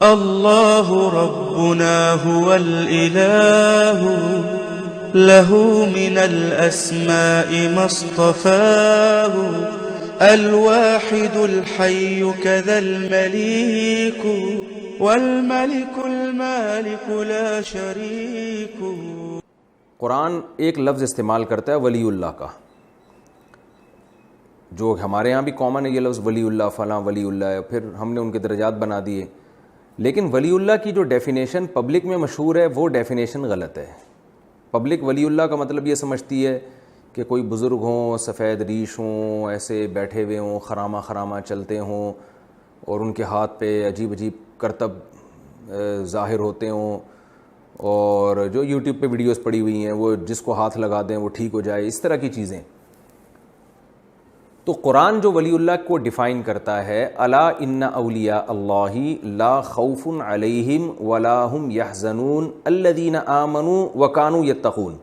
اللہ ربنا هو الإله له من الأسماء ما اصطفاه الواحد الحي كذا المليك والملك المالك لا شريك. قرآن ایک لفظ استعمال کرتا ہے ولی اللہ کا، جو ہمارے ہاں بھی کامن ہے یہ لفظ ولی اللہ، فلاں ولی اللہ ہے، پھر ہم نے ان کے درجات بنا دیے. لیکن ولی اللہ کی جو ڈیفینیشن پبلک میں مشہور ہے وہ ڈیفینیشن غلط ہے. پبلک ولی اللہ کا مطلب یہ سمجھتی ہے کہ کوئی بزرگ ہوں، سفید ریش ہوں، ایسے بیٹھے ہوئے ہوں، خرامہ خرامہ چلتے ہوں، اور ان کے ہاتھ پہ عجیب عجیب کرتب ظاہر ہوتے ہوں، اور جو یوٹیوب پہ ویڈیوز پڑی ہوئی ہیں وہ جس کو ہاتھ لگا دیں وہ ٹھیک ہو جائے، اس طرح کی چیزیں. تو قرآن جو ولی اللہ کو ڈیفائن کرتا ہے، الا ان اولیاء اللہ لا خوف علیہم ولا هم یحزنون الذین آمنوا وکانوا یتقون.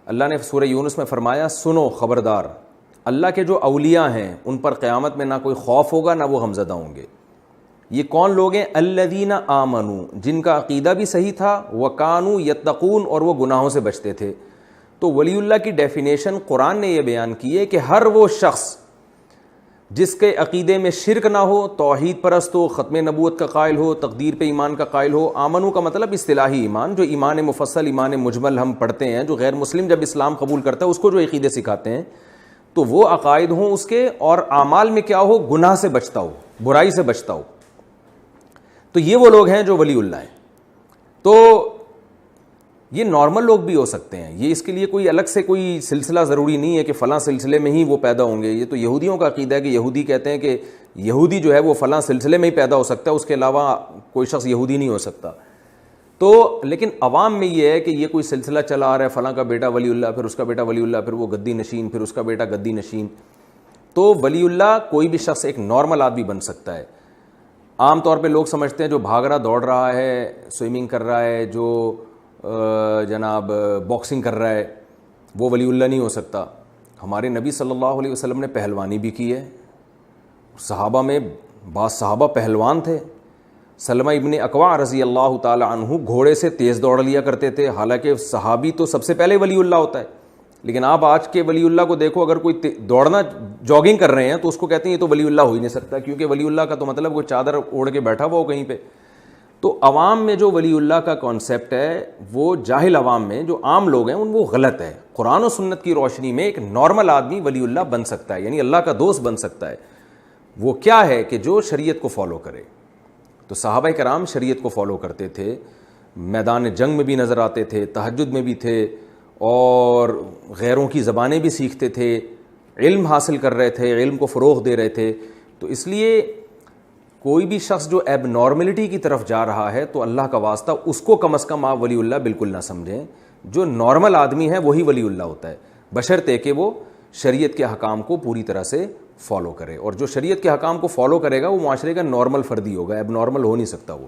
اللہ نے سورہ یونس میں فرمایا سنو خبردار، اللہ کے جو اولیاء ہیں ان پر قیامت میں نہ کوئی خوف ہوگا نہ وہ غمزدہ ہوں گے. یہ کون لوگ ہیں؟ الذین آمنوا، جن کا عقیدہ بھی صحیح تھا، وکانوا یتقون، اور وہ گناہوں سے بچتے تھے. تو ولی اللہ کی ڈیفینیشن قرآن نے یہ بیان کی ہے کہ ہر وہ شخص جس کے عقیدے میں شرک نہ ہو، توحید پرست ہو، ختم نبوت کا قائل ہو، تقدیر پہ ایمان کا قائل ہو. آمنو کا مطلب اصطلاحی ایمان، جو ایمان مفصل، ایمان مجمل ہم پڑھتے ہیں، جو غیر مسلم جب اسلام قبول کرتا ہے اس کو جو عقیدے سکھاتے ہیں، تو وہ عقائد ہوں اس کے، اور اعمال میں کیا ہو؟ گناہ سے بچتا ہو، برائی سے بچتا ہو. تو یہ وہ لوگ ہیں جو ولی اللہ ہیں. تو یہ نارمل لوگ بھی ہو سکتے ہیں، یہ اس کے لیے کوئی الگ سے کوئی سلسلہ ضروری نہیں ہے کہ فلاں سلسلے میں ہی وہ پیدا ہوں گے. یہ تو یہودیوں کا عقیدہ ہے کہ یہودی کہتے ہیں کہ یہودی جو ہے وہ فلاں سلسلے میں ہی پیدا ہو سکتا ہے، اس کے علاوہ کوئی شخص یہودی نہیں ہو سکتا. تو لیکن عوام میں یہ ہے کہ یہ کوئی سلسلہ چلا آ رہا ہے، فلاں کا بیٹا ولی اللہ، پھر اس کا بیٹا ولی اللہ، پھر وہ گدی نشین، پھر اس کا بیٹا گدی نشین. تو ولی اللہ کوئی بھی شخص ایک نارمل آدمی بن سکتا ہے. عام طور پہ لوگ سمجھتے ہیں جو بھاگ رہا دوڑ رہا ہے، سوئمنگ کر رہا ہے، جو جناب باکسنگ کر رہا ہے، وہ ولی اللہ نہیں ہو سکتا. ہمارے نبی صلی اللہ علیہ وسلم نے پہلوانی بھی کی ہے. صحابہ میں بعض صحابہ پہلوان تھے. سلمہ ابن اکوع رضی اللہ تعالی عنہ گھوڑے سے تیز دوڑ لیا کرتے تھے. حالانکہ صحابی تو سب سے پہلے ولی اللہ ہوتا ہے، لیکن آپ آج کے ولی اللہ کو دیکھو، اگر کوئی دوڑنا جاگنگ کر رہے ہیں تو اس کو کہتے ہیں یہ تو ولی اللہ ہو ہی نہیں سکتا، کیونکہ ولی اللہ کا تو مطلب کوئی چادر اوڑھ کے بیٹھا ہوا ہو کہیں پہ. تو عوام میں جو ولی اللہ کا کانسیپٹ ہے، وہ جاہل عوام میں جو عام لوگ ہیں وہ غلط ہے. قرآن و سنت کی روشنی میں ایک نارمل آدمی ولی اللہ بن سکتا ہے، یعنی اللہ کا دوست بن سکتا ہے. وہ کیا ہے کہ جو شریعت کو فالو کرے. تو صحابہ کرام شریعت کو فالو کرتے تھے، میدان جنگ میں بھی نظر آتے تھے، تہجد میں بھی تھے، اور غیروں کی زبانیں بھی سیکھتے تھے، علم حاصل کر رہے تھے، علم کو فروغ دے رہے تھے. تو اس لیے کوئی بھی شخص جو ایب نارملٹی کی طرف جا رہا ہے تو اللہ کا واسطہ اس کو کم از کم آپ ولی اللہ بالکل نہ سمجھیں. جو نارمل آدمی ہے وہی ولی اللہ ہوتا ہے، بشرطے کہ وہ شریعت کے احکام کو پوری طرح سے فالو کرے. اور جو شریعت کے احکام کو فالو کرے گا وہ معاشرے کا نارمل فردی ہوگا، ایب نارمل ہو نہیں سکتا وہ.